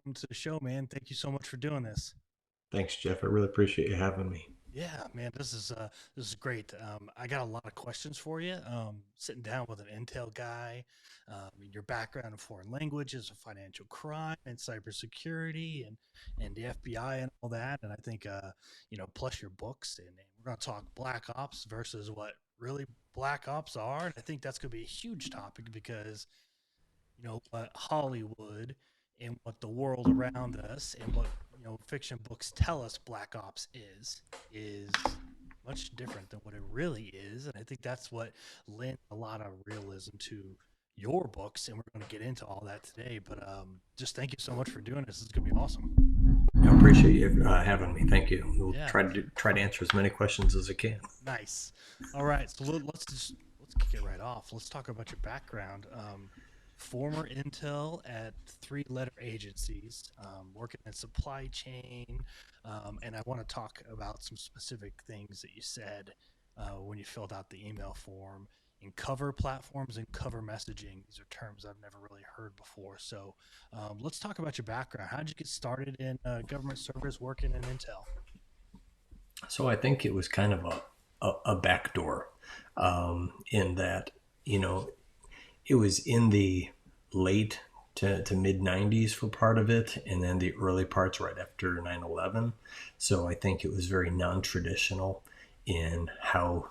welcome to the show, man. Thank you so much for doing this. Thanks, Jeff. I really appreciate you having me. Yeah, man, this is great. I got a lot of questions for you. Sitting down with an Intel guy, your background in foreign languages, financial crime, and cybersecurity, and the FBI and all that. And I think plus your books, and we're going to talk Black Ops versus what really Black Ops are. And I think that's going to be a huge topic because what Hollywood and what the world around us and what fiction books tell us Black Ops is much different than what it really is. And I think that's what lent a lot of realism to your books, and we're going to get into all that today. But just thank you so much for doing this. This is going to be awesome. I appreciate you having me. Thank you. We'll Yeah, try to answer as many questions as I can. nice. All right, so let's kick it right off. Let's talk about your background. Former Intel at three-letter agencies, working in supply chain, and I want to talk about some specific things that you said when you filled out the email form. In cover platforms and cover messaging, these are terms I've never really heard before. So let's talk about your background. How did you get started in government service working in Intel? So I think it was kind of a backdoor in that, you know, it was in the late to mid 90s for part of it, and then the early parts right after 9/11. So I think it was very non traditional in how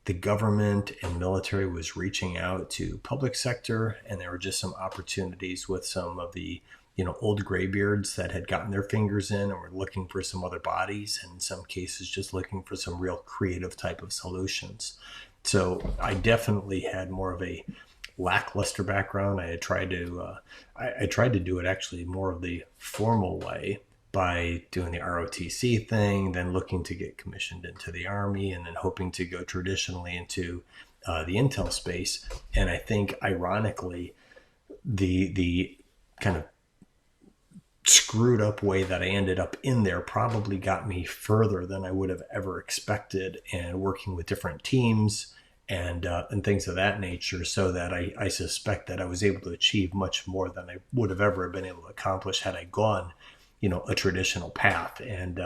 the government and military was reaching out to public sector, and there were just some opportunities with some of the old graybeards that had gotten their fingers in and were looking for some other bodies, and in some cases just looking for some real creative type of solutions. So I definitely had more of a lackluster background. I had tried to I tried to do it actually more of the formal way by doing the ROTC thing, then looking to get commissioned into the Army, and then hoping to go traditionally into the intel space. And I think, ironically, the kind of screwed up way that I ended up in there probably got me further than I would have ever expected, and working with different teams and things of that nature, so that I suspect that I was able to achieve much more than I would have ever been able to accomplish had I gone a traditional path. And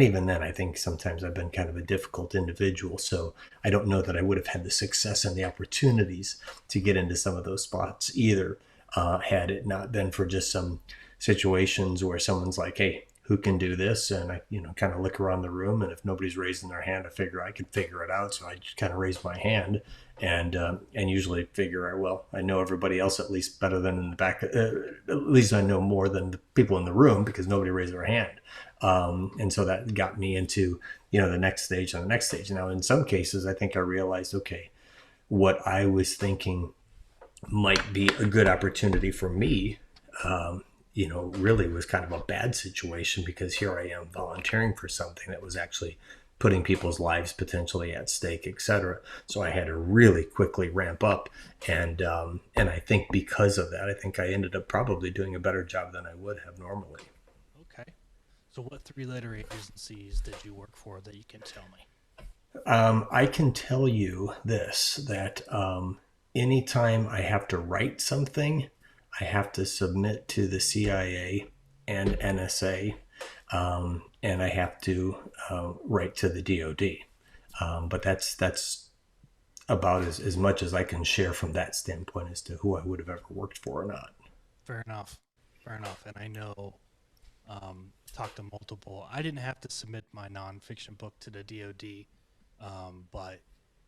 even then, I think sometimes I've been kind of a difficult individual, so I don't know that I would have had the success and the opportunities to get into some of those spots either, had it not been for just some situations where someone's like, hey, who can do this? And I kind of look around the room, and if nobody's raising their hand, I figure I can figure it out, so I just kind of raise my hand, and usually figure out, well, I know everybody else at least better than in the back. At least I know more than the people in the room, because nobody raised their hand. And so that got me into the next stage and the next stage. Now, in some cases, I think I realized, okay, what I was thinking might be a good opportunity for me, really was kind of a bad situation, because here I am volunteering for something that was actually putting people's lives potentially at stake, etc. So I had to really quickly ramp up, and I think because of that, I think I ended up probably doing a better job than I would have normally. Okay. So what three-letter agencies did you work for that you can tell me? I can tell you this, that anytime I have to write something, I have to submit to the CIA and NSA, and I have to write to the DoD. But that's about as much as I can share from that standpoint as to who I would have ever worked for or not. Fair enough. Fair enough. And I know, talked to multiple. I didn't have to submit my nonfiction book to the DoD, but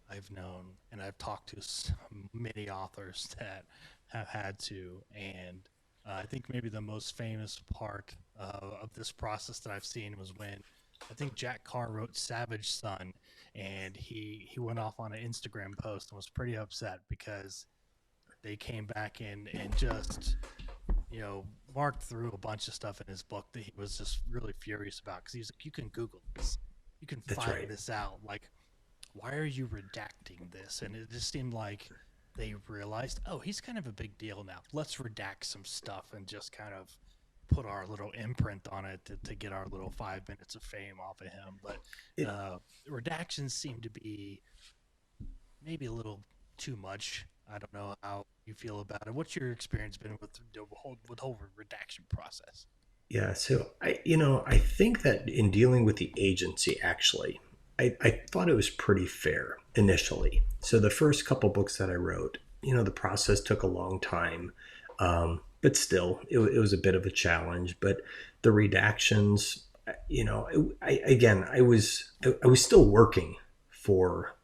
I've known and I've talked to many authors that have had to. And I think maybe the most famous part of this process that I've seen was when I think Jack Carr wrote Savage Son, and he went off on an Instagram post and was pretty upset because they came back in and just marked through a bunch of stuff in his book that he was just really furious about, because he's like, you can Google this, you can That's find right. this out. Like, why are you redacting this? And it just seemed like they realized, oh, he's kind of a big deal now. Let's redact some stuff and just kind of put our little imprint on it to get our little 5 minutes of fame off of him. But It, redactions seem to be maybe a little too much. I don't know how. you feel about it? What's your experience been with the whole redaction process? Yeah, so I think that in dealing with the agency, actually, I thought it was pretty fair initially. So the first couple books that I wrote, the process took a long time, but still, it was a bit of a challenge. But the redactions, again, I was still working for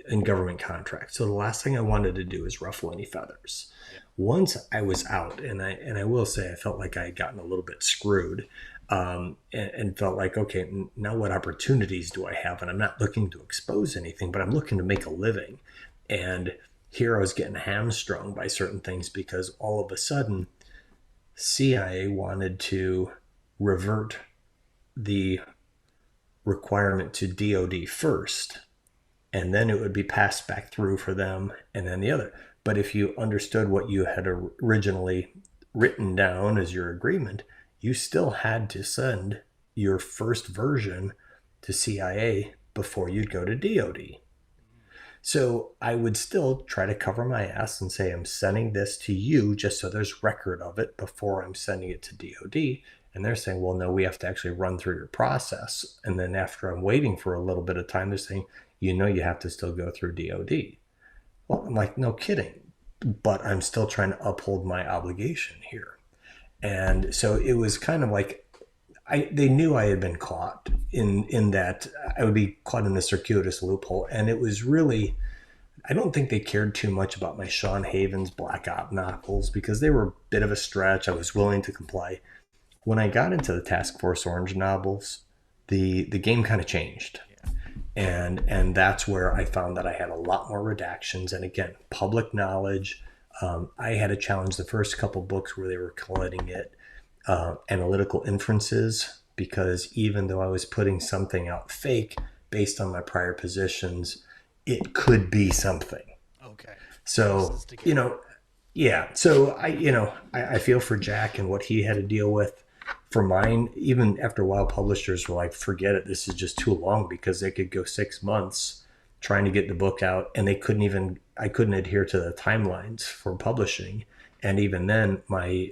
in government contracts. So the last thing I wanted to do is ruffle any feathers. Yeah. Once I was out, and I will say I felt like I had gotten a little bit screwed, and felt like, okay, now what opportunities do I have? And I'm not looking to expose anything, but I'm looking to make a living. And here I was getting hamstrung by certain things because all of a sudden CIA wanted to revert the requirement to DoD first, and then it would be passed back through for them, and then the other. But if you understood what you had originally written down as your agreement, you still had to send your first version to CIA before you'd go to DoD. So I would still try to cover my ass and say, I'm sending this to you just so there's record of it before I'm sending it to DoD. And they're saying, well, no, we have to actually run through your process. And then after I'm waiting for a little bit of time, they're saying, you have to still go through DoD. Well, I'm like, no kidding. But I'm still trying to uphold my obligation here. And so it was kind of like they knew I had been caught in that I would be caught in the circuitous loophole. And it was really, I don't think they cared too much about my Sean Havens Black Op novels because they were a bit of a stretch. I was willing to comply. When I got into the Task Force Orange novels, the game kind of changed. And that's where I found that I had a lot more redactions. And again, public knowledge. I had a challenge the first couple books where they were calling it analytical inferences, because even though I was putting something out fake based on my prior positions, it could be something. Okay. So, yeah. So I feel for Jack and what he had to deal with. For mine, even after a while, publishers were like, forget it. This is just too long, because they could go 6 months trying to get the book out, and I couldn't adhere to the timelines for publishing. And even then, my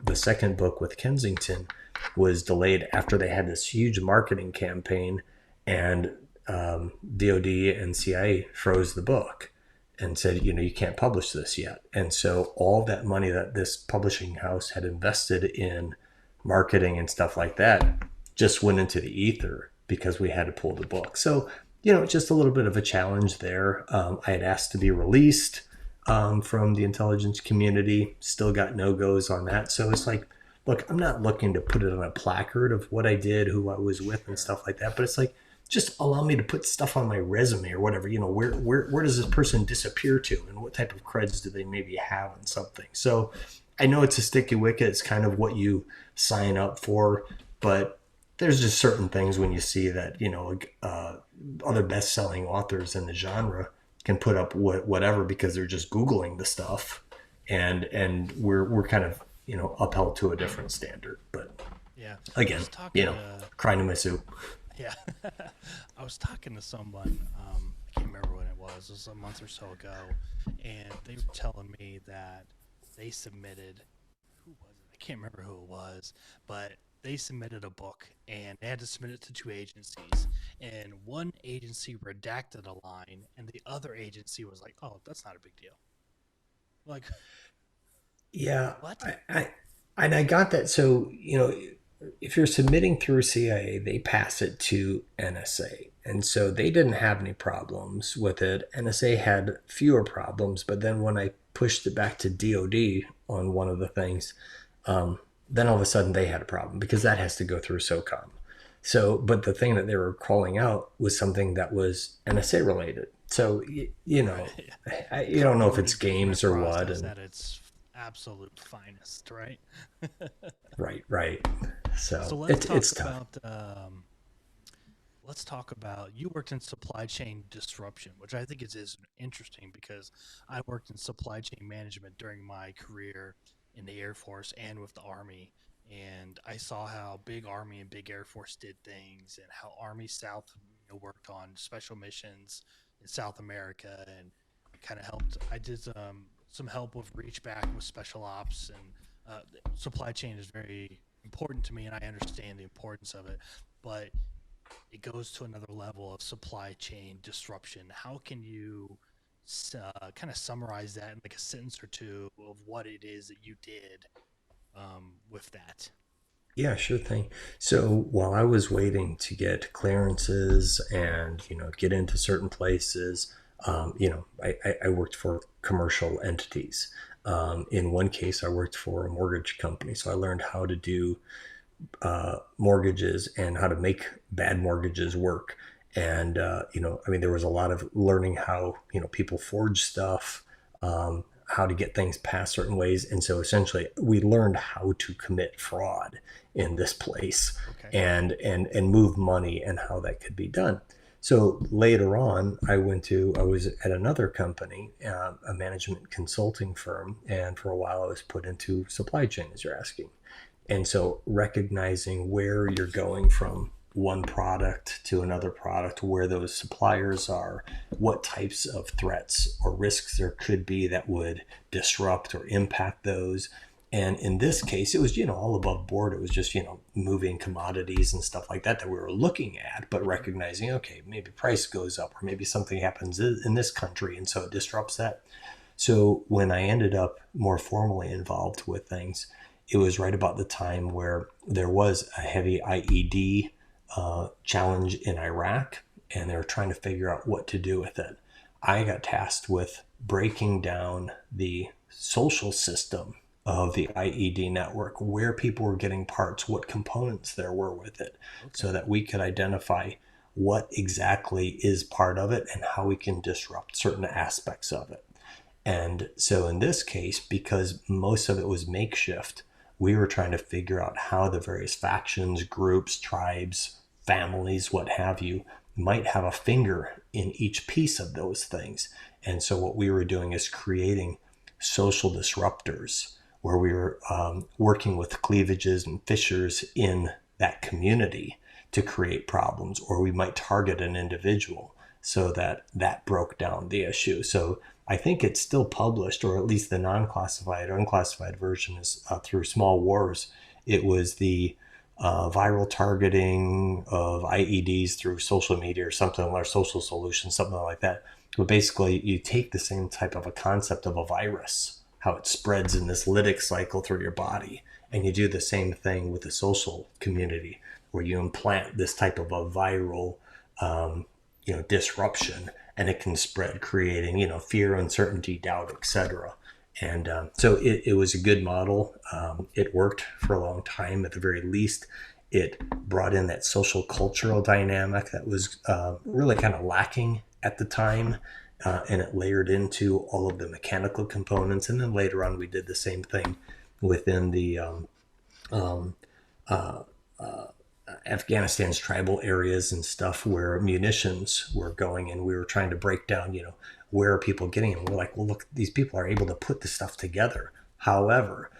the second book with Kensington was delayed after they had this huge marketing campaign, and DoD and CIA froze the book and said, you can't publish this yet. And so all that money that this publishing house had invested in marketing and stuff like that just went into the ether because we had to pull the book. So, just a little bit of a challenge there. I had asked to be released from the intelligence community, still got no-goes on that. So it's like, look, I'm not looking to put it on a placard of what I did, who I was with and stuff like that. But it's like, just allow me to put stuff on my resume or whatever. Where does this person disappear to, and what type of creds do they maybe have in something? So I know it's a sticky wicket. It's kind of what you sign up for, but there's just certain things when you see that, other best-selling authors in the genre can put up whatever because they're just Googling the stuff, and we're kind of, upheld to a different standard. But Yeah. again, crying to my soup. Yeah. I was talking to someone, I can't remember when it was a month or so ago, and they were telling me that they submitted, who was it? I can't remember who it was, but they submitted a book and they had to submit it to two agencies. And one agency redacted a line, and the other agency was like, oh, that's not a big deal. Like, Yeah, what? I got that. So, if you're submitting through CIA, they pass it to NSA. And so they didn't have any problems with it. NSA had fewer problems. But then when I pushed it back to DoD on one of the things, then all of a sudden they had a problem because that has to go through SOCOM. So, but the thing that they were calling out was something that was NSA related. So, Right. you don't know if it's Government games or what. process And at its absolute finest, right? right. So So let's talk it's tough. about you worked in supply chain disruption, which I think is interesting because I worked in supply chain management during my career in the Air Force and with the Army, and I saw how big Army and big Air Force did things, and how Army South, worked on special missions in South America, and kind of helped. I did some help with reach back with special ops, and supply chain is very important to me, and I understand the importance of it. But it goes to another level of supply chain disruption. How can you kind of summarize that in like a sentence or two of what it is that you did with that? Yeah, sure thing. So while I was waiting to get clearances and get into certain places, I worked for commercial entities. In one case, I worked for a mortgage company, so I learned how to do mortgages and how to make bad mortgages work. And there was a lot of learning how people forge stuff, how to get things passed certain ways, and so essentially we learned how to commit fraud in this place, Okay. and move money and how that could be done. So later on, I was at another company, a management consulting firm, and for a while I was put into supply chain, as you're asking. And so recognizing where you're going from one product to another product, where those suppliers are, what types of threats or risks there could be that would disrupt or impact those. And in this case, it was, all above board. It was just, moving commodities and stuff like that we were looking at, but recognizing, okay, maybe price goes up or maybe something happens in this country. And so it disrupts that. So when I ended up more formally involved with things, it was right about the time where there was a heavy IED challenge in Iraq, and they were trying to figure out what to do with it. I got tasked with breaking down the social system of the IED network, where people were getting parts, what components there were with it, so that we could identify what exactly is part of it and how we can disrupt certain aspects of it. And so in this case, because most of it was makeshift, we were trying to figure out how the various factions, groups, tribes, families, what have you, might have a finger in each piece of those things. And so what we were doing is creating social disruptors, where we were working with cleavages and fissures in that community to create problems, or we might target an individual so that broke down the issue. So I think it's still published, or at least the non-classified or unclassified version is through Small Wars. It was the viral targeting of IEDs through social media or something, or social solutions, something like that. But basically, you take the same type of a concept of a virus, how it spreads in this lytic cycle through your body, and you do the same thing with the social community, where you implant this type of a viral disruption, and it can spread, creating fear, uncertainty, doubt, etc. And so it was a good model. It worked for a long time. At the very least, it brought in that social cultural dynamic that was really kind of lacking at the time, and it layered into all of the mechanical components. And then later on, we did the same thing within the Afghanistan's tribal areas and stuff, where munitions were going, and we were trying to break down, where are people getting them? We're like, well, look, these people are able to put this stuff together. However,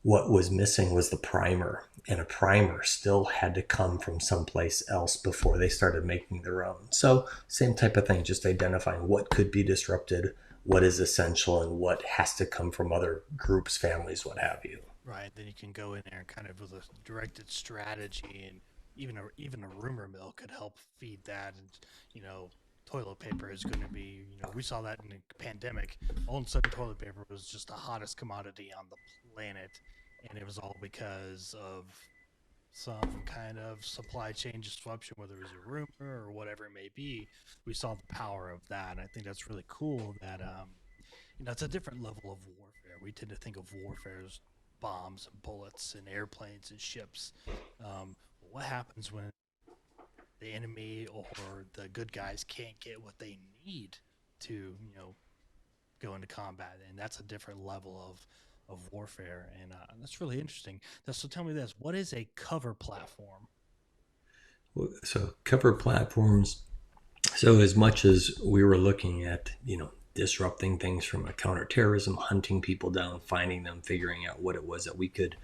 what was missing was the primer, and a primer still had to come from someplace else before they started making their own. So same type of thing, just identifying what could be disrupted, what is essential, and what has to come from other groups, families, what have you. Right. Then you can go in there and kind of with a directed strategy, and even a rumor mill could help feed that. And toilet paper is going to be, we saw that in the pandemic. All of a sudden, toilet paper was just the hottest commodity on the planet, and it was all because of some kind of supply chain disruption, whether it was a rumor or whatever it may be. We saw the power of that, and I think that's really cool. That it's a different level of warfare. We tend to think of warfare as bombs and bullets and airplanes and ships. What happens when the enemy or the good guys can't get what they need to, go into combat? And that's a different level of warfare, and that's really interesting. So tell me this: what is a cover platform? So cover platforms. So as much as we were looking at, disrupting things from a counterterrorism, hunting people down, finding them, figuring out what it was that we could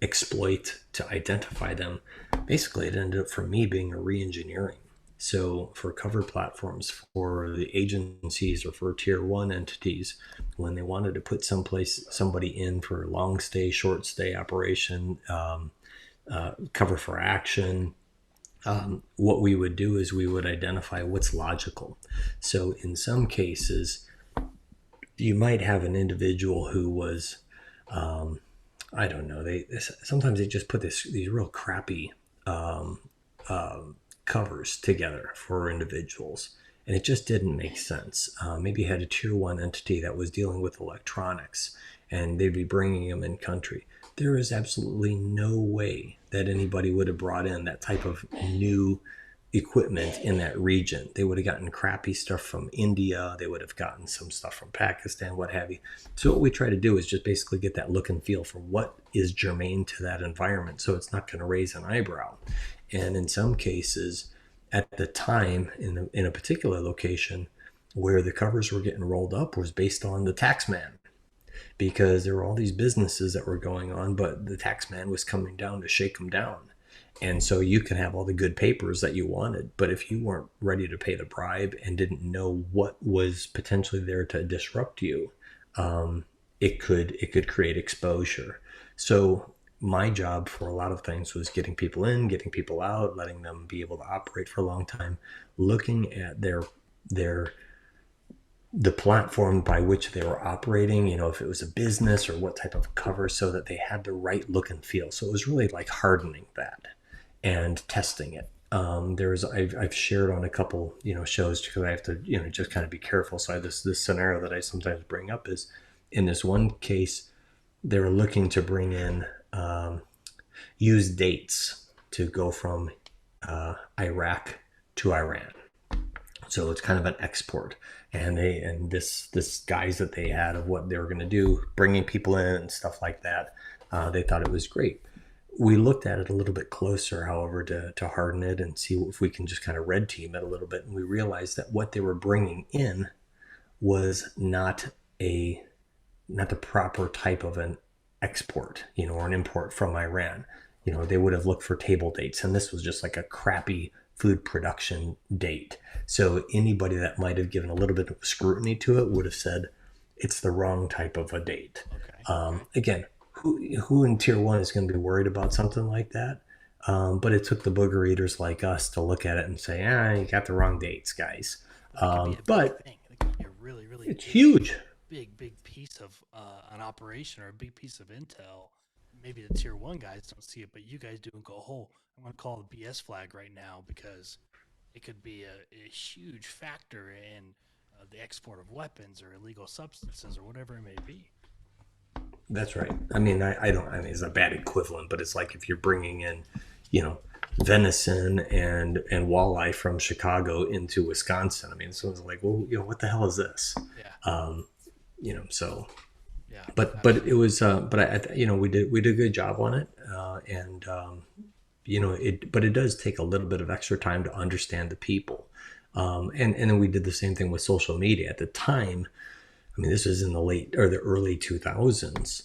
exploit to identify them, basically it ended up for me being a re-engineering. So for cover platforms for the agencies or for tier one entities, when they wanted to put somebody in for a long stay, short stay operation, cover for action, what we would do is we would identify what's logical. So in some cases, you might have an individual who was, I don't know, they sometimes they just put these real crappy covers together for individuals, and it just didn't make sense. Maybe you had a tier one entity that was dealing with electronics, and they'd be bringing them in country. There is absolutely no way that anybody would have brought in that type of new equipment in that region. They would have gotten crappy stuff from India. They would have gotten some stuff from Pakistan, what have you. So what we try to do is just basically get that look and feel for what is germane to that environment, so it's not going to raise an eyebrow. And in some cases, at the time, in a particular location, where the covers were getting rolled up was based on the tax man, because there were all these businesses that were going on, but the tax man was coming down to shake them down. And so you can have all the good papers that you wanted, but if you weren't ready to pay the bribe and didn't know what was potentially there to disrupt you, it could create exposure. So my job for a lot of things was getting people in, getting people out, letting them be able to operate for a long time, looking at the platform by which they were operating, if it was a business or what type of cover, so that they had the right look and feel. So it was really like hardening that and testing it. I've shared on a couple, shows, because I have to, just kind of be careful. So I have this scenario that I sometimes bring up is, in this one case, they were looking to bring in, use dates to go from Iraq to Iran. So it's kind of an export, and this guise that they had of what they were going to do, bringing people in and stuff like that. They thought it was great. We looked at it a little bit closer, however, to harden it and see if we can just kind of red team it a little bit. And we realized that what they were bringing in was not the proper type of an export, or an import from Iran. They would have looked for table dates, and this was just like a crappy food production date. So anybody that might have given a little bit of scrutiny to it would have said it's the wrong type of a date. Okay. Again, who in tier one is going to be worried about something like that? But it took the booger eaters like us to look at it and say, you got the wrong dates, guys. But it could be a really, really it's huge. Big piece of an operation, or a big piece of intel. Maybe the tier one guys don't see it, but you guys do and go, oh, I'm going to call the BS flag right now, because it could be a huge factor in the export of weapons or illegal substances or whatever it may be. That's right. I mean, it's a bad equivalent, but it's like if you're bringing in, venison and walleye from Chicago into Wisconsin. I mean, someone's like, well, what the hell is this? Yeah. So. Yeah. But it was, we did a good job on it, and but it does take a little bit of extra time to understand the people, and then we did the same thing with social media at the time. I mean, this was in the early 2000s.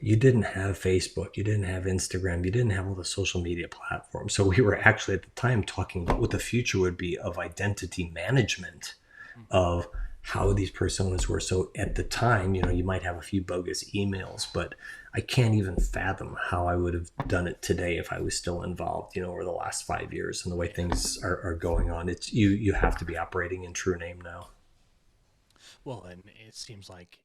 You didn't have Facebook, you didn't have Instagram, you didn't have all the social media platforms. So we were actually at the time talking about what the future would be of identity management, of how these personas were. So at the time, you might have a few bogus emails, but I can't even fathom how I would have done it today if I was still involved, over the last 5 years and the way things are going on. It's you have to be operating in true name now. Well, and it seems like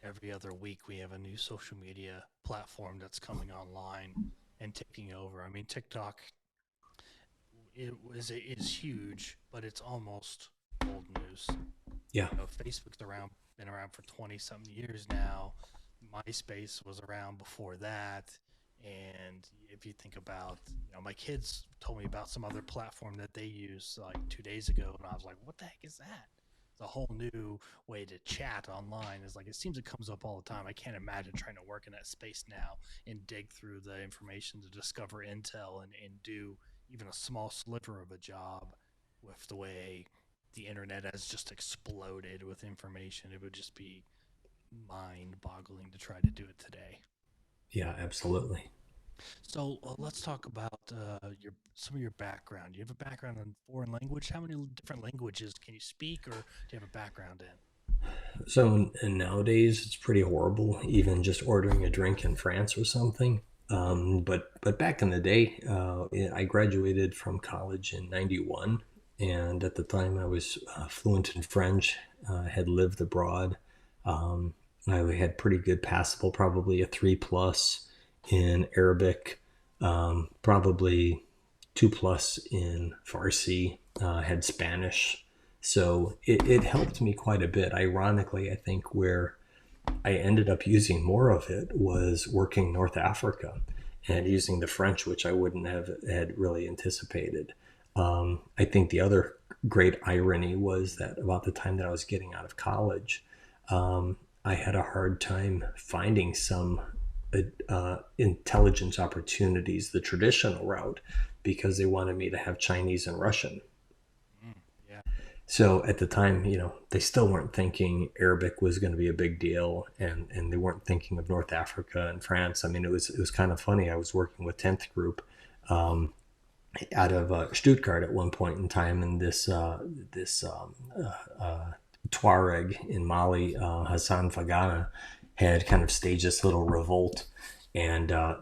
every other week we have a new social media platform that's coming online and taking over. I mean, TikTok is huge, but it's almost old news. Yeah. Facebook's been around for 20 something years now. MySpace was around before that. And if you think about, my kids told me about some other platform that they used like 2 days ago, and I was like, what the heck is that? It's a whole new way to chat online. It's like, it seems it comes up all the time. I can't imagine trying to work in that space now and dig through the information to discover intel and do even a small sliver of a job with the way the internet has just exploded with information. It would just be mind boggling to try to do it today. Yeah, absolutely. So let's talk about your some of your background. You have a background in foreign language. How many different languages can you speak, or do you have a background in? So and nowadays it's pretty horrible, even just ordering a drink in France or something. But back in the day, I graduated from college in '91, and at the time I was fluent in French. Had lived abroad. Um, I had pretty good passable, probably a 3+ in Arabic, probably 2+ in Farsi. Had Spanish, so it helped me quite a bit. Ironically, I think where I ended up using more of it was working North Africa and using the French, which I wouldn't have had really anticipated. I think the other great irony was that about the time that I was getting out of college, I had a hard time finding some intelligence opportunities the traditional route because they wanted me to have Chinese and Russian. Mm, yeah. So at the time, they still weren't thinking Arabic was going to be a big deal, and they weren't thinking of North Africa and France. I mean, it was kind of funny. I was working with 10th Group um, out of Stuttgart at one point in time, and this Tuareg in Mali, Hassan Fagana, had kind of staged this little revolt, and I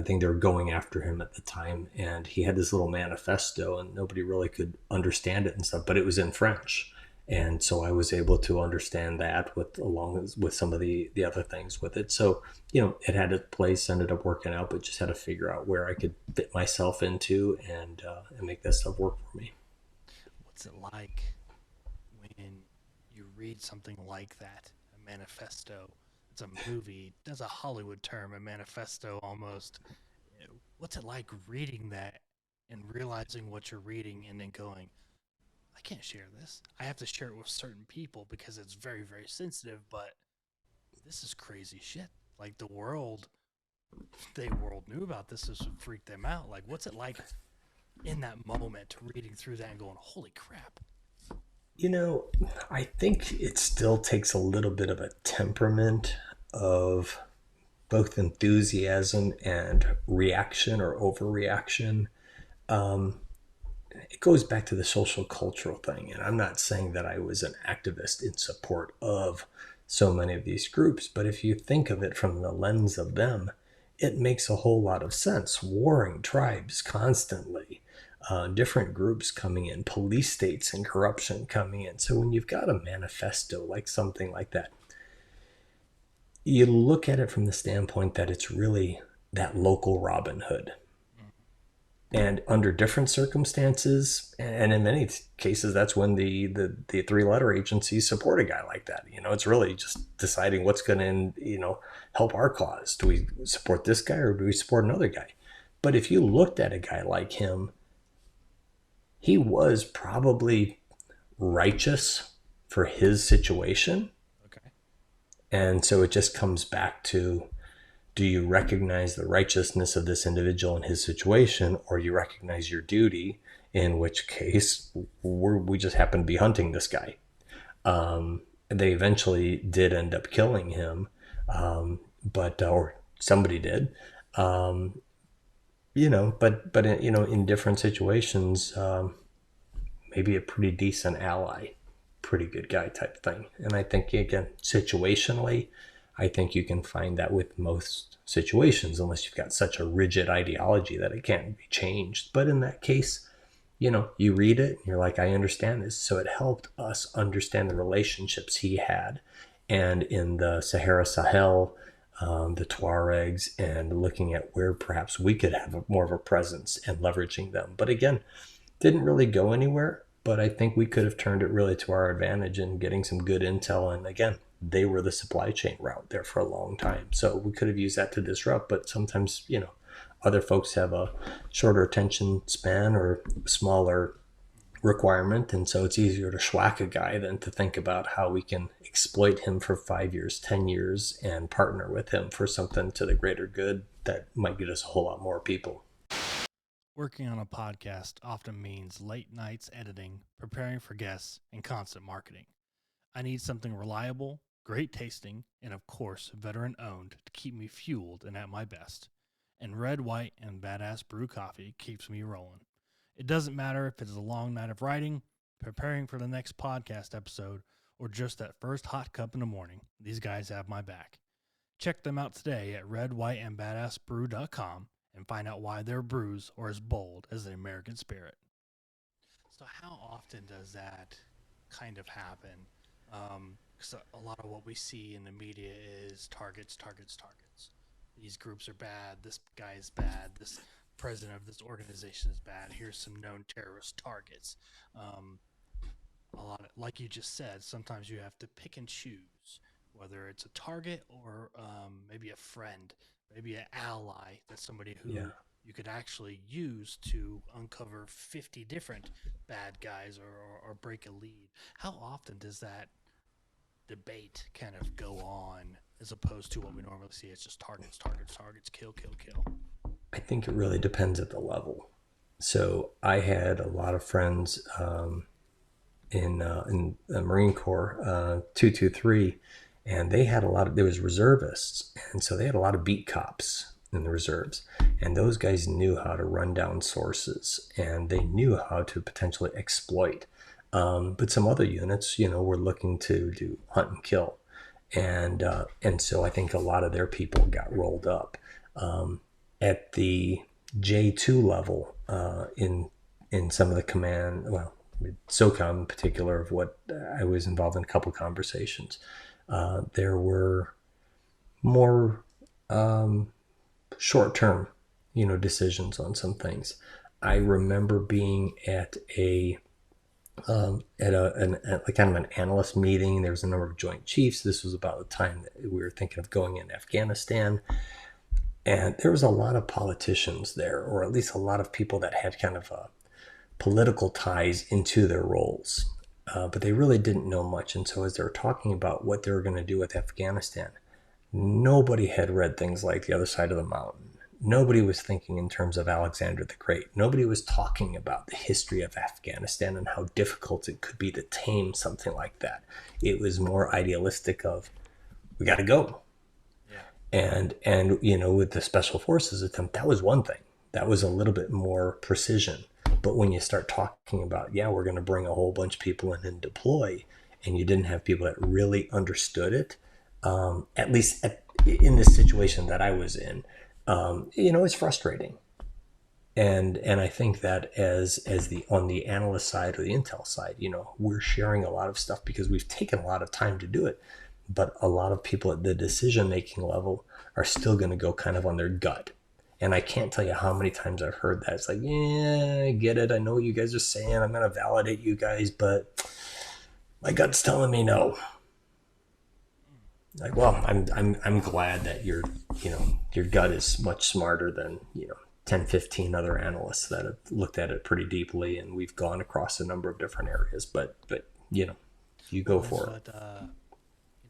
think they were going after him at the time, and he had this little manifesto, and nobody really could understand it and stuff, but it was in French, and so I was able to understand that with along with some of the other things with it. So it had a place, ended up working out, but just had to figure out where I could fit myself into and make that stuff work for me. What's it like when you read something like that? A manifesto. It's a movie. That's a Hollywood term. A manifesto almost. What's it like reading that and realizing what you're reading and then going, I can't share this. I have to share it with certain people because it's very, very sensitive, but this is crazy shit. Like the world, the world knew about this. This would freak them out. Like, what's it like in that moment reading through that and going, holy crap? You know, I think it still takes a little bit of a temperament of both enthusiasm and reaction or overreaction. Um, it goes back to the social cultural thing. And I'm not saying that I was an activist in support of so many of these groups, but if you think of it from the lens of them, it makes a whole lot of sense. Warring tribes constantly, different groups coming in, police states and corruption coming in. So when you've got a manifesto like something like that, you look at it from the standpoint that it's really that local Robin Hood, and under different circumstances, and in many cases that's when the three-letter agencies support a guy like that. It's really just deciding what's going to help our cause. Do we support this guy or do we support another guy? But if you looked at a guy like him, he was probably righteous for his situation. Okay. And so it just comes back to, do you recognize the righteousness of this individual in his situation, or you recognize your duty, in which case we just happen to be hunting this guy. They eventually did end up killing him, but or somebody did. But in different situations, maybe a pretty decent ally, pretty good guy type thing. And I think, again, situationally, I think you can find that with most situations, unless you've got such a rigid ideology that it can't be changed. But in that case, you read it and you're like, I understand this. So it helped us understand the relationships he had. And in the Sahara Sahel, the Tuaregs, and looking at where perhaps we could have more of a presence and leveraging them. But again, didn't really go anywhere, but I think we could have turned it really to our advantage in getting some good intel. And again, they were the supply chain route there for a long time. So we could have used that to disrupt, but sometimes, other folks have a shorter attention span or smaller requirement. And so it's easier to schwack a guy than to think about how we can exploit him for 5 years, 10 years, and partner with him for something to the greater good that might get us a whole lot more people. Working on a podcast often means late nights editing, preparing for guests, and constant marketing. I need something reliable, great tasting, and of course, veteran owned to keep me fueled and at my best. and red, white, and badass brew coffee keeps me rolling. It doesn't matter if it's a long night of writing, preparing for the next podcast episode, or just that first hot cup in the morning. These guys have my back. Check them out today at redwhiteandbadassbrew.com and find out why their brews are as bold as the American spirit. So how often does that kind of happen? Because a lot of what we see in the media is targets, targets, targets. These groups are bad. This guy is bad. This president of this organization is bad. Here's some known terrorist targets. A lot of, like you just said, sometimes you have to pick and choose whether it's a target or maybe a friend, maybe an ally. That's somebody who you could actually use to uncover 50 different bad guys or break a lead. How often does that debate kind of go on as opposed to what we normally see? It's just targets, targets, targets, kill, kill, kill. I think it really depends at the level. So I had a lot of friends in the Marine Corps, 223, and they had there was reservists, and so they had a lot of beat cops in the reserves, and those guys knew how to run down sources, and they knew how to potentially exploit. But some other units, were looking to do hunt and kill, and so I think a lot of their people got rolled up. At the J2 level, in some of the command, SOCOM in particular, of what I was involved in a couple conversations, there were more short-term, decisions on some things. I remember being at kind of an analyst meeting. There was a number of joint chiefs. This was about the time that we were thinking of going in Afghanistan. And there was a lot of politicians there, or at least a lot of people that had kind of political ties into their roles. But they really didn't know much. And so as they were talking about what they were going to do with Afghanistan, nobody had read things like The Other Side of the Mountain. Nobody was thinking in terms of Alexander the Great. Nobody was talking about the history of Afghanistan and how difficult it could be to tame something like that. It was more idealistic of, we got to go. And with the Special Forces attempt, that was one thing. That was a little bit more precision. But when you start talking about, we're going to bring a whole bunch of people in and deploy, and you didn't have people that really understood it, at least in this situation that I was in, it's frustrating. And I think that as on the analyst side or the intel side, we're sharing a lot of stuff because we've taken a lot of time to do it. But a lot of people at the decision-making level are still going to go kind of on their gut. And I can't tell you how many times I've heard that. It's like, I get it. I know what you guys are saying. I'm going to validate you guys, but my gut's telling me no. Like, well, I'm glad that your gut is much smarter than, 10, 15 other analysts that have looked at it pretty deeply, and we've gone across a number of different areas. But you go for it.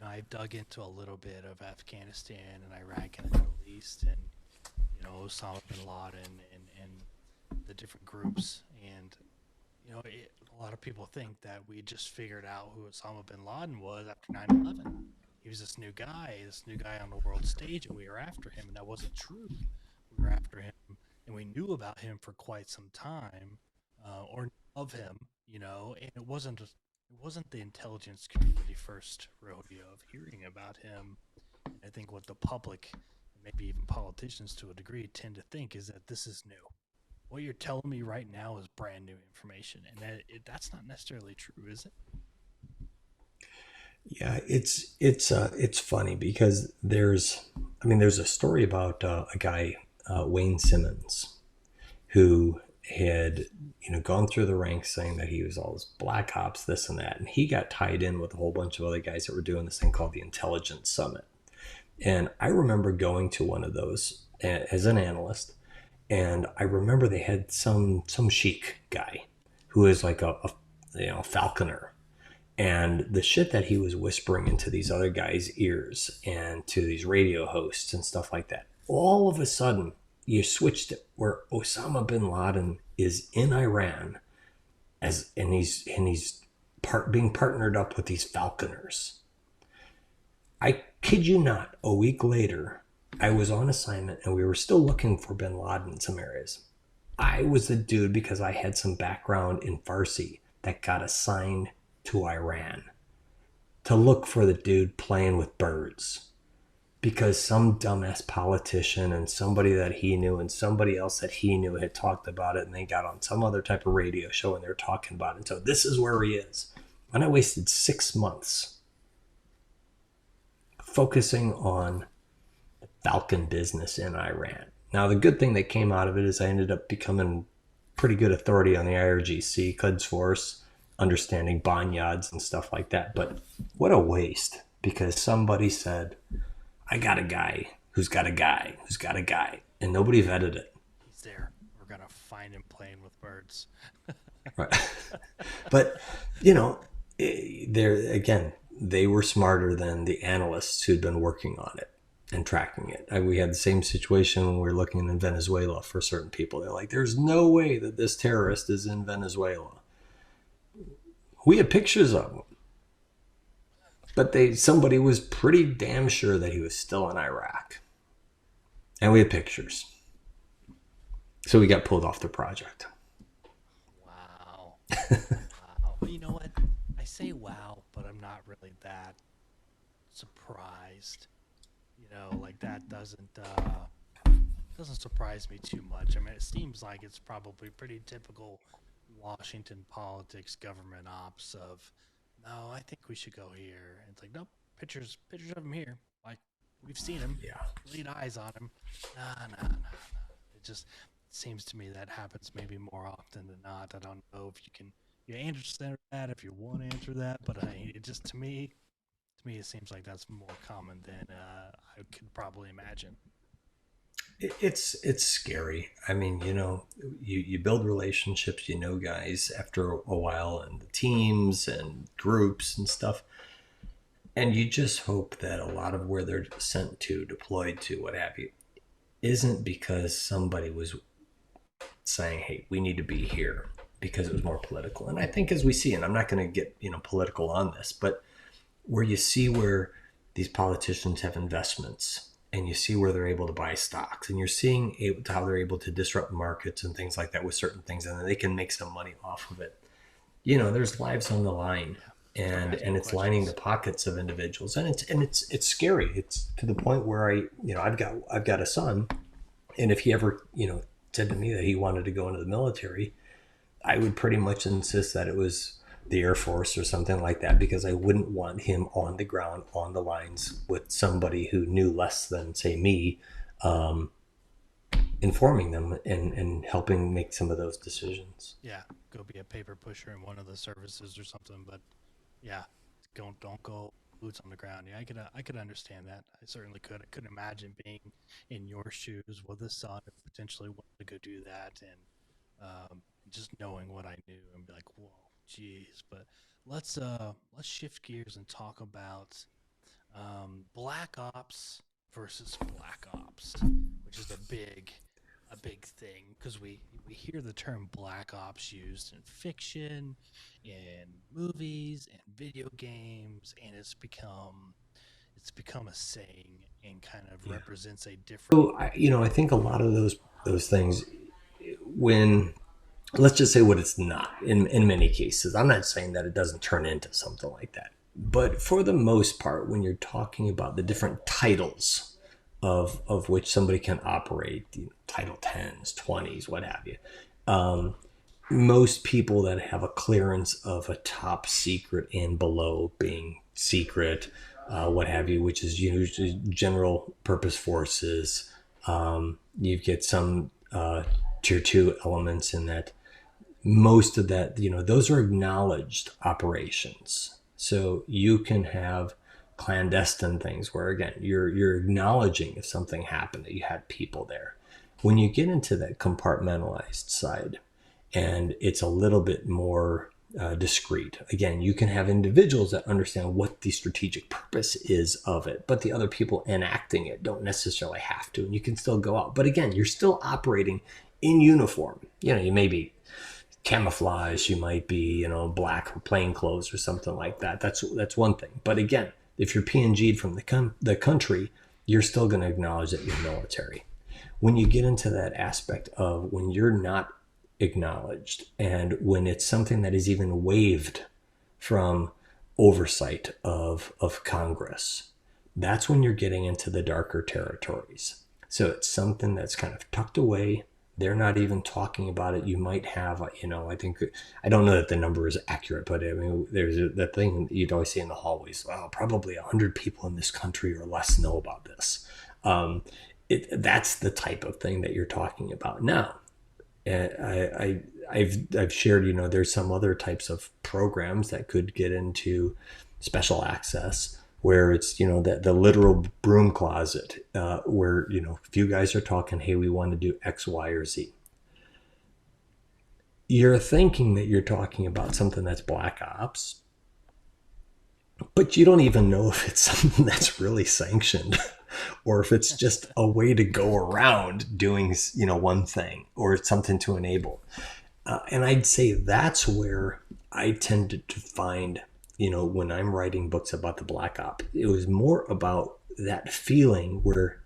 I've dug into a little bit of Afghanistan and Iraq and the Middle East, and Osama bin Laden and the different groups. And a lot of people think that we just figured out who Osama bin Laden was after 9/11. He was this new guy on the world stage, and we were after him, and that wasn't true. We were after him, and we knew about him for quite some time, or of him, and it wasn't the intelligence community first rodeo of hearing about him. And I think what the public, maybe even politicians to a degree, tend to think is that this is new. What you're telling me right now is brand new information, and that's not necessarily true, is it? Yeah, it's funny because there's a story about a guy, Wayne Simmons, who had gone through the ranks saying that he was all this black ops, this and that, and he got tied in with a whole bunch of other guys that were doing this thing called the Intelligence Summit. And I remember going to one of those as an analyst, and I remember they had some sheik guy who is like a falconer, and the shit that he was whispering into these other guys' ears and to these radio hosts and stuff like that. All of a sudden, you switched it where Osama bin Laden is in Iran and he's being partnered up with these falconers. I kid you not, a week later, I was on assignment and we were still looking for bin Laden in some areas. I was the dude, because I had some background in Farsi, that got assigned to Iran to look for the dude playing with birds, because some dumbass politician and somebody that he knew and somebody else that he knew had talked about it, and they got on some other type of radio show and they're talking about it. And so this is where he is. And I wasted 6 months focusing on the Falcon business in Iran. Now, the good thing that came out of it is I ended up becoming pretty good authority on the IRGC, Qods Force, understanding bonyads and stuff like that. But what a waste, because somebody said, I got a guy who's got a guy who's got a guy, and nobody vetted it. He's there. We're going to find him playing with birds. Right. But, you know, there again, they were smarter than the analysts who'd been working on it and tracking it. We had the same situation when we were looking in Venezuela for certain people. They're like, there's no way that this terrorist is in Venezuela. We had pictures of him. But somebody was pretty damn sure that he was still in Iraq. And we had pictures. So we got pulled off the project. Wow. Wow. Well, you know what? I say wow, but I'm not really that surprised. You know, like that doesn't surprise me too much. I mean, it seems like it's probably pretty typical Washington politics, government ops of, no, I think we should go here. And it's like, nope, pictures of him here. Like, we've seen him. Yeah. Laid eyes on him. No. It just seems to me that happens maybe more often than not. I don't know if you answer that, if you want to answer that, but it just, to me, it seems like that's more common than I could probably imagine. It's scary. I mean, you know, you build relationships, you know, guys after a while, and the teams and groups and stuff. And you just hope that a lot of where they're sent to, deployed to, what have you, isn't because somebody was saying, hey, we need to be here, because it was more political. And I think, as we see, and I'm not going to get, you know, political on this, but where you see where these politicians have investments, and you see where they're able to buy stocks, and you're seeing how they're able to disrupt markets and things like that with certain things, and then they can make some money off of it. You know, there's lives on the line, and it's lining the pockets of individuals, and it's scary. It's to the point where I've got a son, and if he ever, you know, said to me that he wanted to go into the military, I would pretty much insist that it was the Air Force or something like that, because I wouldn't want him on the ground, on the lines with somebody who knew less than, say, me, informing them and helping make some of those decisions. Yeah, go be a paper pusher in one of the services or something. But yeah, don't go boots on the ground. Yeah, I could understand that. I certainly could. I couldn't imagine being in your shoes with a son who potentially wanted to go do that, and just knowing what I knew and be like, whoa. Jeez, but let's shift gears and talk about Black Ops versus Black Ops, which is a big thing, because we hear the term Black Ops used in fiction, in movies, and video games, and it's become a saying and kind of represents a different. So I think a lot of those things, when, let's just say what it's not in many cases. I'm not saying that it doesn't turn into something like that. But for the most part, when you're talking about the different titles of which somebody can operate, Title 10s, 20s, what have you, most people that have a clearance of a top secret and below being secret, what have you, which is usually general purpose forces, you get some tier 2 elements in that. Most of that, those are acknowledged operations. So you can have clandestine things where, again, you're acknowledging if something happened, that you had people there. When you get into that compartmentalized side, and it's a little bit more discreet, again, you can have individuals that understand what the strategic purpose is of it, but the other people enacting it don't necessarily have to, and you can still go out. But again, you're still operating in uniform. You may be camouflage, you might be, black plain clothes or something like that. That's one thing. But again, if you're PNG'd from the country, you're still going to acknowledge that you're military. When you get into that aspect of when you're not acknowledged and when it's something that is even waived from oversight of Congress, that's when you're getting into the darker territories. So it's something that's kind of tucked away. They're not even talking about it. You might have, I think, I don't know that the number is accurate, but I mean, there's that thing you'd always see in the hallways. Well, probably 100 people in this country or less know about this. Um, that's the type of thing that you're talking about now. I've shared, there's some other types of programs that could get into special access where it's, the literal broom closet, where, if you guys are talking, hey, we want to do X, Y, or Z. You're thinking that you're talking about something that's black ops, but you don't even know if it's something that's really sanctioned or if it's just a way to go around doing, one thing or something to enable. And I'd say that's where I tended to find, when I'm writing books about the black op, it was more about that feeling where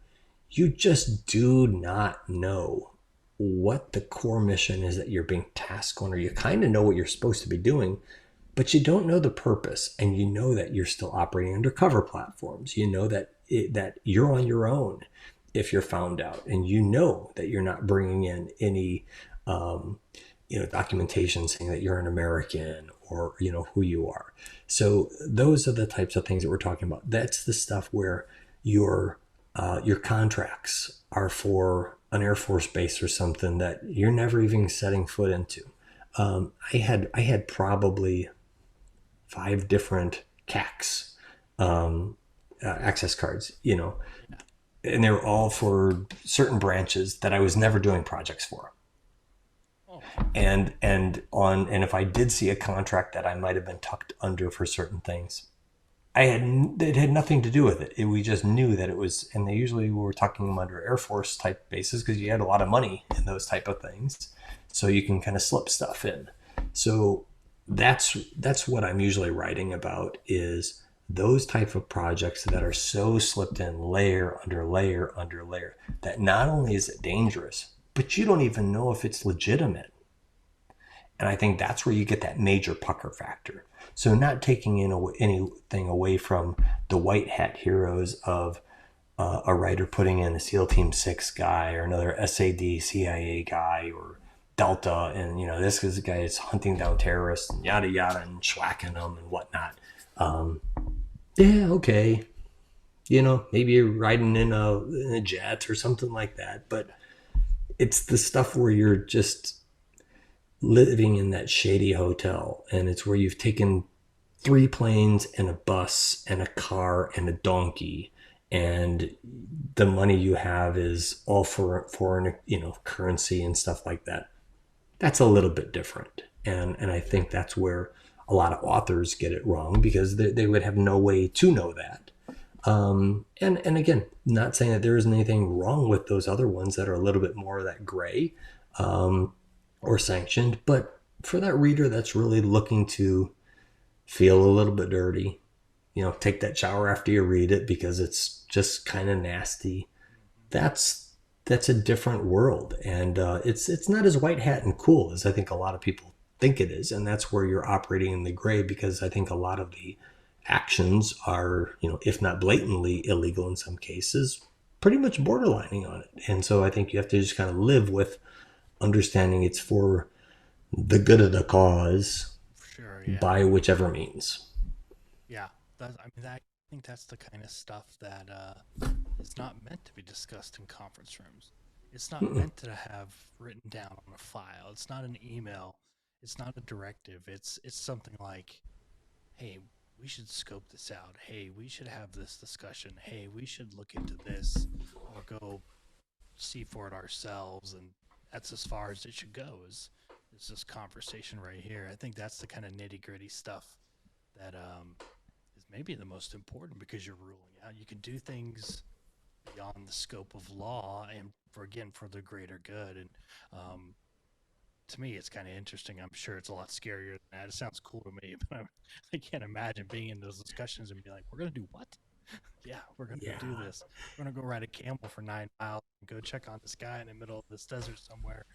you just do not know what the core mission is that you're being tasked on, or you kind of know what you're supposed to be doing, but you don't know the purpose, and you know that you're still operating under cover platforms. You know that that you're on your own if you're found out, and you know that you're not bringing in any documentation saying that you're an American or who you are. So those are the types of things that we're talking about. That's the stuff where your contracts are for an Air Force base or something that you're never even setting foot into. I had probably 5 different CACs, access cards, and they were all for certain branches that I was never doing projects for. Oh, And if I did see a contract that I might have been tucked under for certain things, it had nothing to do with it. We just knew that it was, and they usually were tucking them under Air Force type bases because you had a lot of money in those type of things, so you can kind of slip stuff in. So that's what I'm usually writing about, is those type of projects that are so slipped in layer under layer under layer that not only is it dangerous, but you don't even know if it's legitimate. And I think that's where you get that major pucker factor. So not taking anything away from the white hat heroes of a writer putting in a SEAL Team 6 guy or another SAD CIA guy or Delta, and this is a guy that's hunting down terrorists and yada yada and schwacking them and whatnot. Yeah, okay, maybe you're riding in a jet or something like that, but it's the stuff where you're just living in that shady hotel, and it's where you've taken 3 planes and a bus and a car and a donkey, and the money you have is all for foreign currency and stuff like that. That's a little bit different, and I think that's where a lot of authors get it wrong, because they would have no way to know that. And again, not saying that there isn't anything wrong with those other ones that are a little bit more of that gray, or sanctioned, but for that reader that's really looking to feel a little bit dirty, take that shower after you read it because it's just kind of nasty. That's a different world, and it's not as white hat and cool as I think a lot of people think it is, and that's where you're operating in the gray, because I think a lot of the actions are, if not blatantly illegal in some cases, pretty much borderlining on it. And so I think you have to just kind of live with understanding it's for the good of the cause for sure. Yeah. by whichever means. Yeah. I think that's the kind of stuff that is not meant to be discussed in conference rooms. It's not Mm-mm. meant to have written down on a file. It's not an email. It's not a directive. It's something like, hey, we should scope this out. Hey, we should have this discussion. Hey, we should look into this or go see for it ourselves. And that's as far as it should go, is this conversation right here. I think that's the kind of nitty gritty stuff that is maybe the most important, because you're ruling out. You can do things beyond the scope of law and for the greater good. And to me, it's kind of interesting. I'm sure it's a lot scarier than that. It sounds cool to me, but I can't imagine being in those discussions and be like, we're going to do what? Yeah, we're gonna go Yeah. do this. We're gonna go ride a camel for 9 miles and go check on this guy in the middle of this desert somewhere,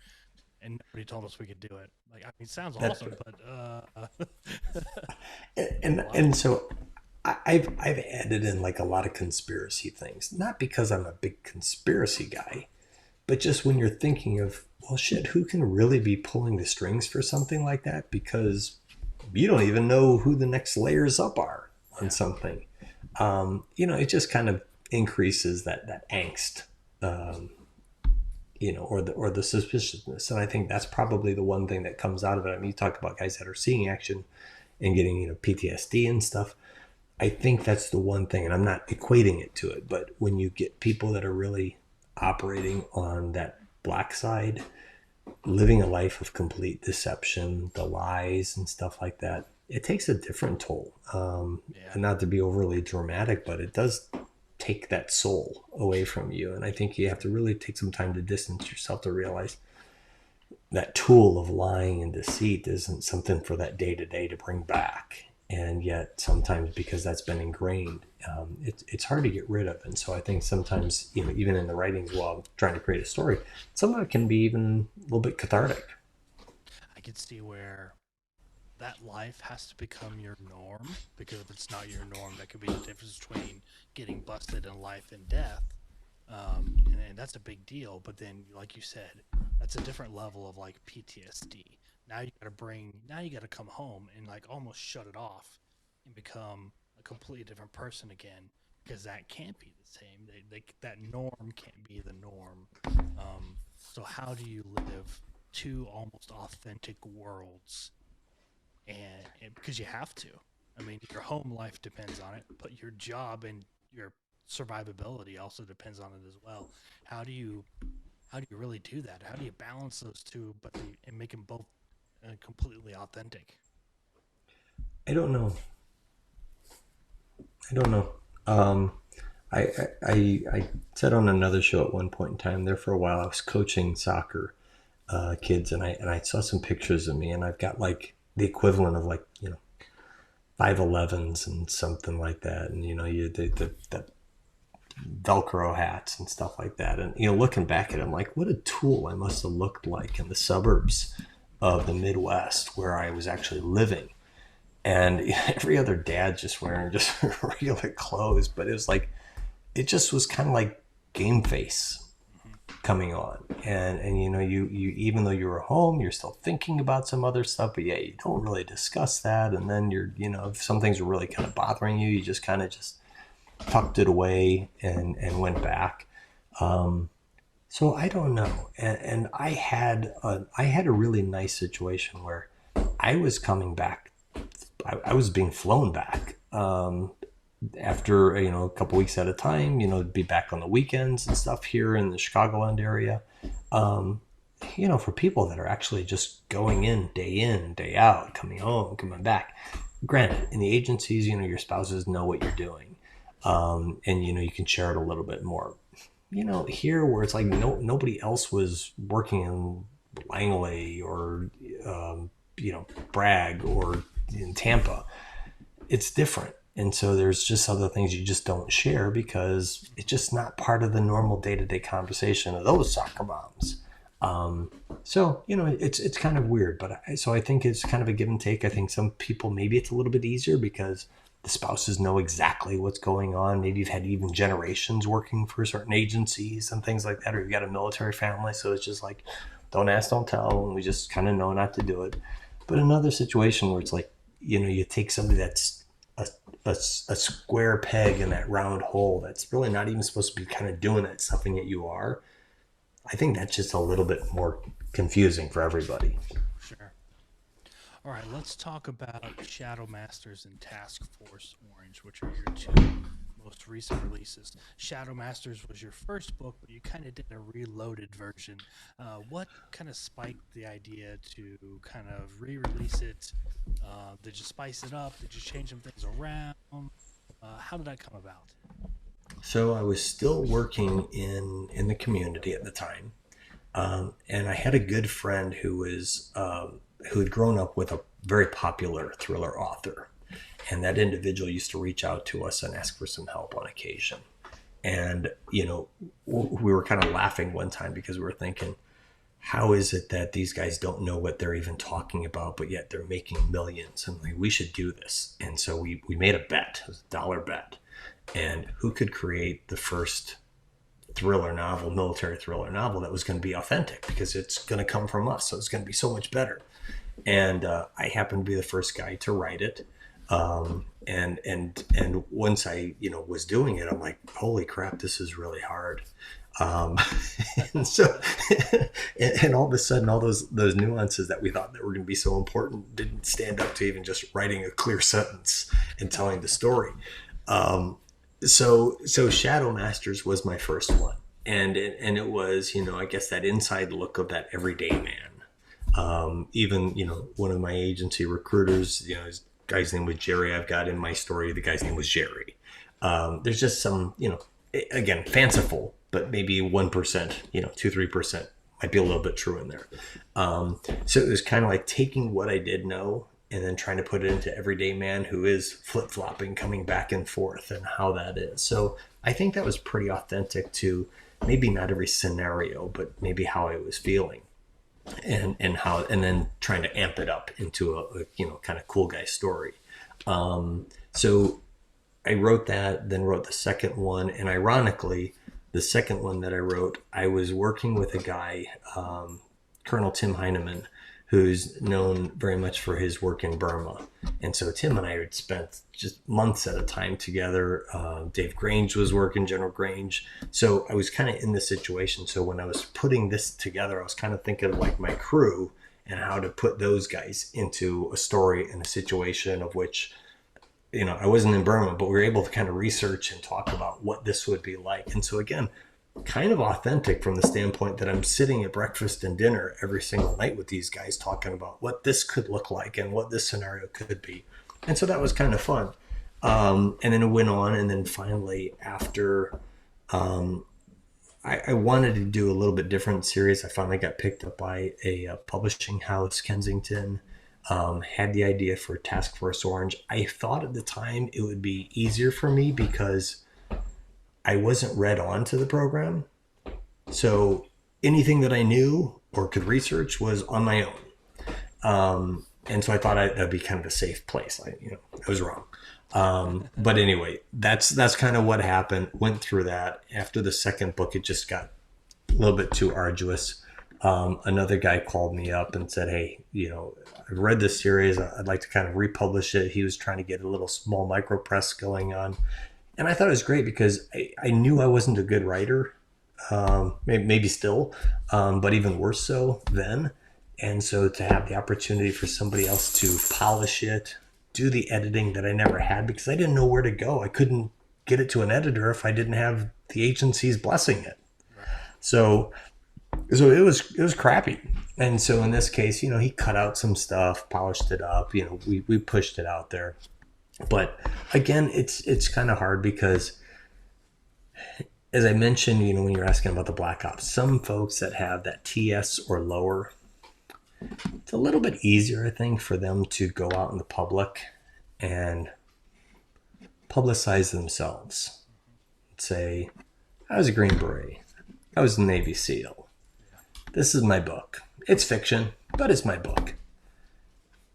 and nobody told us we could do it. Like, I mean, sounds That's awesome, but and wow. and so I've added in like a lot of conspiracy things, not because I'm a big conspiracy guy, but just when you're thinking of, well, shit, who can really be pulling the strings for something like that? Because you don't even know who the next layers up are on Yeah, something. It just kind of increases that angst, um, or the suspiciousness. And I think that's probably the one thing that comes out of it. I mean, you talk about guys that are seeing action and getting PTSD and stuff. I think that's the one thing, and I'm not equating it to it, but when you get people that are really operating on that black side, living a life of complete deception, the lies and stuff like that, it takes a different toll. yeah, And not to be overly dramatic, but it does take that soul away from you. And I think you have to really take some time to distance yourself to realize that tool of lying and deceit isn't something for that day to day to bring back. And yet, sometimes because that's been ingrained, it's hard to get rid of. And so I think sometimes, even in the writings while I'm trying to create a story, some of it can be even a little bit cathartic. I could see where that life has to become your norm, because if it's not your norm, that could be the difference between getting busted in life and death. And that's a big deal. But then, like you said, that's a different level of like PTSD. Now you got to come home and like almost shut it off and become a completely different person again, because that can't be the same. That norm can't be the norm. So how do you live two almost authentic worlds? And because you have to. I mean, your home life depends on it, but your job and your survivability also depends on it as well. How do you how do you really do that? How do you balance those two, and make them both completely authentic? I don't know. I don't know. Um, I said on another show at one point in time there for a while, I was coaching soccer kids, and I saw some pictures of me, and I've got like the equivalent of like 5'11s and something like that, and the Velcro hats and stuff like that. And looking back at it, I'm like, what a tool I must have looked like in the suburbs of the Midwest where I was actually living. And every other dad just wearing just regular clothes, but it was like it just was kind of like game face Mm-hmm. coming on. And you even though you were home, you're still thinking about some other stuff, but yeah, you don't really discuss that. And then if some things were really kind of bothering you, you just kind of just tucked it away and went back. So I don't know. And I had a really nice situation where I was coming back. I was being flown back after a couple weeks at a time. Be back on the weekends and stuff here in the Chicagoland area. Um, for people that are actually just going in, day out, coming home, coming back. Granted, in the agencies, your spouses know what you're doing, and you can share it a little bit more. Here where it's like nobody else was working in Langley or Bragg or in Tampa. It's different. And so there's just other things you just don't share because it's just not part of the normal day to day conversation of those soccer moms. Um, so it's kind of weird, but I think it's kind of a give and take. I think some people maybe it's a little bit easier because the spouses know exactly what's going on. Maybe you've had even generations working for certain agencies and things like that, or you've got a military family, so it's just like don't ask, don't tell, and we just kind of know not to do it. But another situation where it's like you take somebody that's a, a square peg in that round hole that's really not even supposed to be kind of doing that stuff, and yet you are. I think that's just a little bit more confusing for everybody. Sure. All right, let's talk about Shadow Masters and Task Force Orange, which are your two most recent releases. Shadow Masters was your first book, but you kind of did a reloaded version. What kind of spiked the idea to kind of re-release it? Did you spice it up? Did you change some things around? How did that come about? So I was still working in the community at the time, and I had a good friend who had grown up with a very popular thriller author. And that individual used to reach out to us and ask for some help on occasion. And, you know, we were kind of laughing one time because we were thinking, how is it that these guys don't know what they're even talking about, but yet they're making millions? And like, we should do this. And so we made a bet. It was a dollar bet. And who could create the first thriller novel, military thriller novel that was going to be authentic, because it's going to come from us. So it's going to be so much better. And I happened to be the first guy to write it. And once I, you know, was doing it, I'm like, holy crap, this is really hard. And so, and all of a sudden, all those nuances that we thought that were going to be so important didn't stand up to even just writing a clear sentence and telling the story. So Shadow Masters was my first one, and it was, you know, I guess that inside look of that everyday man. Even, you know, one of my agency recruiters, you know, his guy's name was Jerry. I've got in my story, the guy's name was Jerry. There's just some, you know, again, fanciful, but maybe 1%, you know, 2-3% might be a little bit true in there. So it was kind of like taking what I did know and then trying to put it into everyday man who is flip-flopping, coming back and forth, and how that is. So I think that was pretty authentic to maybe not every scenario, but maybe how I was feeling. And then trying to amp it up into a you know, kind of cool guy story. So I wrote that, then wrote the second one, and ironically, the second one that I wrote, I was working with a guy, Colonel Tim Heineman, who's known very much for his work in Burma. And so Tim and I had spent just months at a time together. Dave Grange was working, General Grange. So I was kind of in this situation. So when I was putting this together, I was kind of thinking of like my crew and how to put those guys into a story and a situation of which, you know, I wasn't in Burma, but we were able to kind of research and talk about what this would be like. And so again, kind of authentic from the standpoint that I'm sitting at breakfast and dinner every single night with these guys talking about what this could look like and what this scenario could be. And so that was kind of fun. And then it went on. And then finally, after I wanted to do a little bit different series, I finally got picked up by a publishing house, Kensington. Had the idea for Task Force Orange. I thought at the time it would be easier for me because I wasn't read on to the program. So anything that I knew or could research was on my own. And so I thought that'd be kind of a safe place. I was wrong. But anyway, that's kind of what happened. Went through that. After the second book, it just got a little bit too arduous. Another guy called me up and said, hey, you know, I've read this series. I'd like to kind of republish it. He was trying to get a little small micro press going on. And I thought it was great because I knew I wasn't a good writer, maybe still, but even worse so then. And so to have the opportunity for somebody else to polish it, do the editing that I never had because I didn't know where to go. I couldn't get it to an editor if I didn't have the agency's blessing it. So it was crappy. And so in this case, you know, he cut out some stuff, polished it up, you know, we pushed it out there. But again, it's kind of hard because, as I mentioned, you know, when you're asking about the Black Ops, some folks that have that TS or lower, it's a little bit easier, I think, for them to go out in the public and publicize themselves. Say, I was a Green Beret. I was a Navy SEAL. This is my book. It's fiction, but it's my book.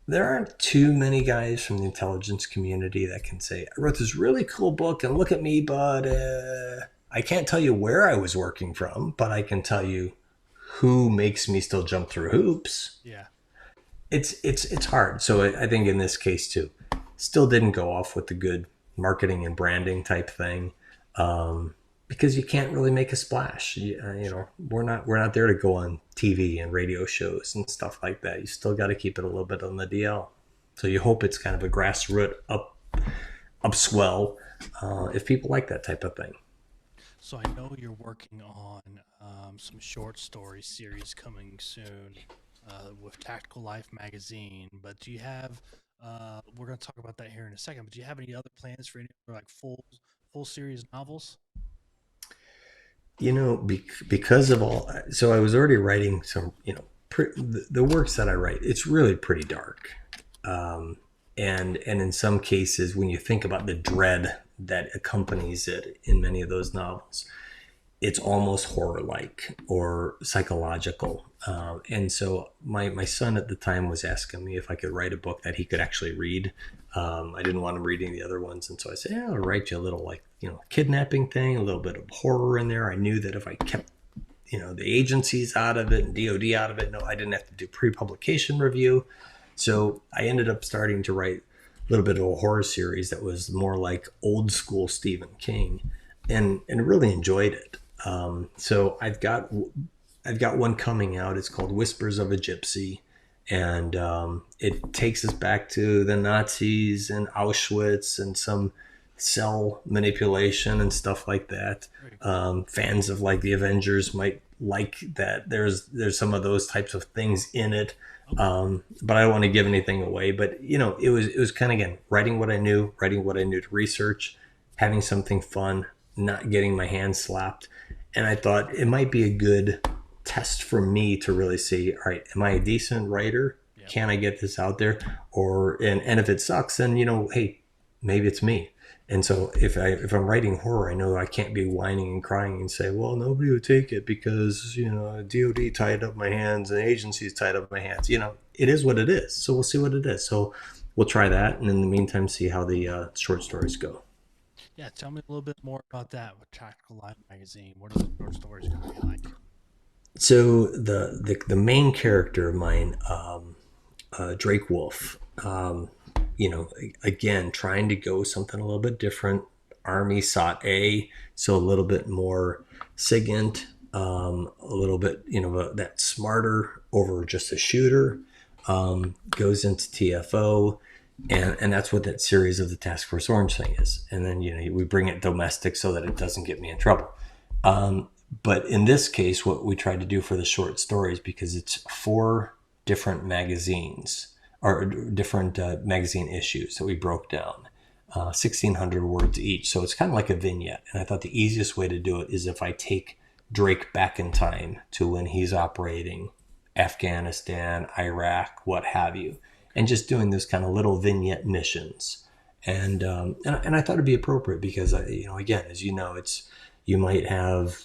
There aren't too many guys from the intelligence community that can say, I wrote this really cool book and look at me, but I can't tell you where I was working from, but I can tell you who makes me still jump through hoops. Yeah. It's hard. So I think in this case too, still didn't go off with the good marketing and branding type thing. Because you can't really make a splash. You know, we're not there to go on TV and radio shows and stuff like that. You still got to keep it a little bit on the DL. So you hope it's kind of a grassroots upswell if people like that type of thing. So I know you're working on some short story series coming soon with Tactical Life magazine. But do you have? We're going to talk about that here in a second. But do you have any other plans for any like full series novels? You know, because of all, so I was already writing some, you know, the works that I write, it's really pretty dark. and in some cases, when you think about the dread that accompanies it in many of those novels, it's almost horror-like or psychological. And so my son at the time was asking me if I could write a book that he could actually read. I didn't want him reading the other ones. And so I said, yeah, I'll write you a little, like, kidnapping thing, a little bit of horror in there. I knew that if I kept, the agencies out of it and DOD out of it, no, I didn't have to do pre-publication review. So I ended up starting to write a little bit of a horror series that was more like old school Stephen King, and really enjoyed it. So I've got one coming out. It's called Whispers of a Gypsy, and it takes us back to the Nazis and Auschwitz and some cell manipulation and stuff like that. Fans of like the Avengers might like that. There's some of those types of things in it. But I don't want to give anything away. But it was kind of, again, writing what I knew to research, having something fun, not getting my hands slapped. And I thought it might be a good test for me to really see, all right, am I a decent writer? Yep. Can I get this out there? And if it sucks, then, hey, maybe it's me. And so if I'm writing horror, I know I can't be whining and crying and say, well, nobody would take it because, DOD tied up my hands and agencies tied up my hands. It is what it is. So we'll see what it is. So we'll try that. And in the meantime, see how the short stories go. Yeah, tell me a little bit more about that with Tactical Life magazine. What are the short stories going to be like? So the main character of mine, Drake Wolf, again, trying to go something a little bit different. Army SOT A, so a little bit more SIGINT, a little bit, that smarter over just a shooter, goes into TFO. And that's what that series of the Task Force Orange thing is. And then, we bring it domestic so that it doesn't get me in trouble. But in this case, what we tried to do for the short stories, because it's 4 different magazines or different magazine issues that we broke down, 1,600 words each. So it's kind of like a vignette. And I thought the easiest way to do it is if I take Drake back in time to when he's operating Afghanistan, Iraq, what have you, and just doing those kind of little vignette missions. And I thought it'd be appropriate because, again, as it's, you might have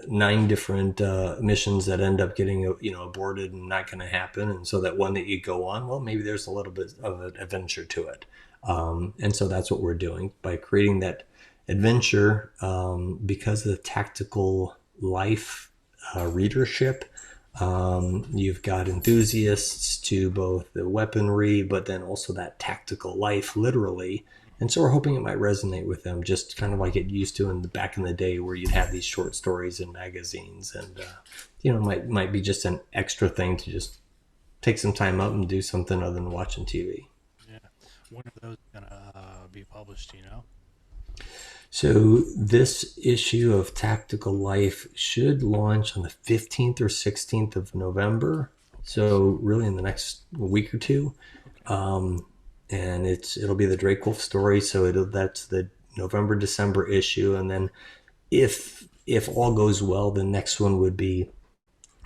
9 different missions that end up getting aborted and not going to happen, and so that one that you go on, well, maybe there's a little bit of an adventure to it, and so that's what we're doing by creating that adventure, because of the Tactical Life readership. You've got enthusiasts to both the weaponry, but then also that tactical life, literally. And so we're hoping it might resonate with them, just kind of like it used to back in the day, where you'd have these short stories in magazines, and might be just an extra thing to just take some time up and do something other than watching TV. Yeah, when are those gonna be published? So this issue of Tactical Life should launch on the 15th or 16th of November. So really in the next week or two. And it'll be the Drake Wolf story. So that's the November, December issue. And then if all goes well, the next one would be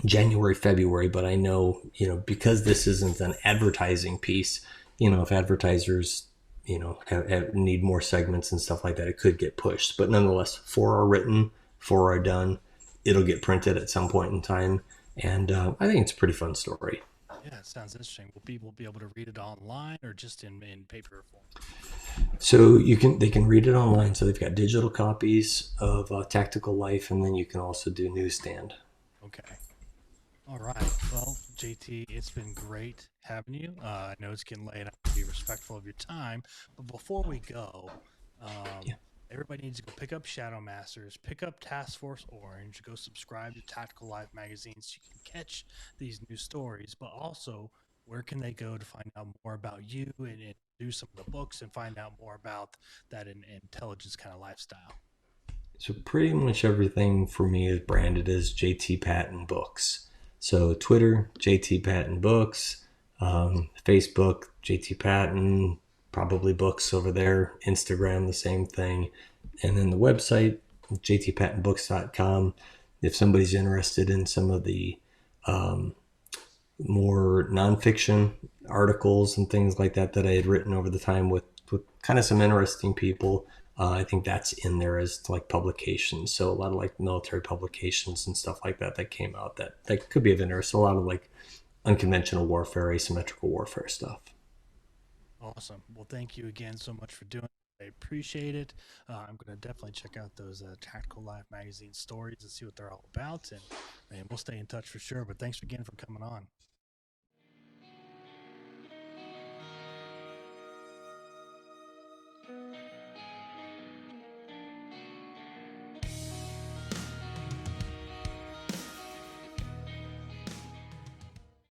January, February. But I know, because this isn't an advertising piece, if advertisers need more segments and stuff like that, it could get pushed. But nonetheless, 4 are written, 4 are done. It'll get printed at some point in time. And I think it's a pretty fun story. Yeah, it sounds interesting. Will people be able to read it online or just in paper form? So they can read it online. So they've got digital copies of Tactical Life, and then you can also do newsstand. Okay. All right. Well, JT, it's been great having you. I know it's getting late. I have to be respectful of your time. But before we go, everybody needs to go pick up Shadow Masters, pick up Task Force Orange, go subscribe to Tactical Life magazine so you can catch these new stories. But also, where can they go to find out more about you and do some of the books and find out more about that intelligence kind of lifestyle? So pretty much everything for me is branded as JT Patten Books. So Twitter, JT Patten Books, Facebook, JT Patten, probably books over there, Instagram, the same thing. And then the website, jtpattenbooks.com. If somebody's interested in some of the more nonfiction articles and things like that that I had written over the time with kind of some interesting people. I think that's in there as like publications. So a lot of like military publications and stuff like that that came out that could be of interest. So a lot of like unconventional warfare, asymmetrical warfare stuff. Awesome. Well, thank you again so much for doing it. I appreciate it. I'm going to definitely check out those Tactical Life magazine stories and see what they're all about. And we'll stay in touch for sure. But thanks again for coming on.